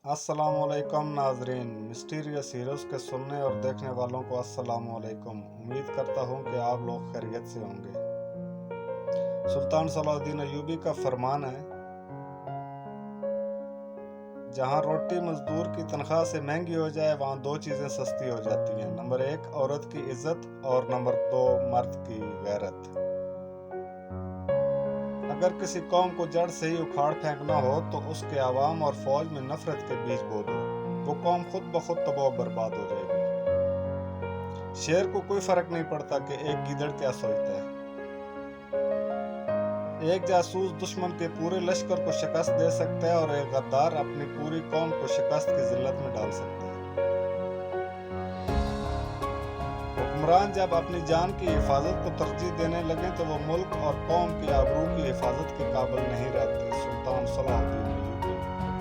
अस्सलाम वालेकुम नाजरीन। मिस्टीरियस हीरोज़ के सुनने और देखने वालों को अस्सलाम वालेकुम। उम्मीद करता हूँ कि आप लोग खैरियत से होंगे। सुल्तान सलाहुद्दीन अय्यूबी का फरमान है, जहाँ रोटी मजदूर की तनख्वाह से महंगी हो जाए वहाँ दो चीज़ें सस्ती हो जाती हैं। नंबर 1 औरत की इज्जत और नंबर 2 मर्द की गैरत। अगर किसी कौम को जड़ से ही उखाड़ फेंकना हो तो उसके आवाम और फौज में नफरत के बीज बो दो, वो कौम खुद ब खुद तबाह बर्बाद हो जाएगी। शेर को कोई फर्क नहीं पड़ता कि एक गीदड़ क्या सोचता है। एक जासूस दुश्मन के पूरे लश्कर को शिकस्त दे सकता है और एक गद्दार अपनी पूरी कौम को शिकस्त की जिल्लत में डाल सकता है। हुक्मरान जब अपनी जान की हिफाजत को तरजीह देने लगे तो वो मुल्क और कौम की आबरू की हिफाजत के काबिल नहीं रहते। सुल्तान सलाहुद्दीन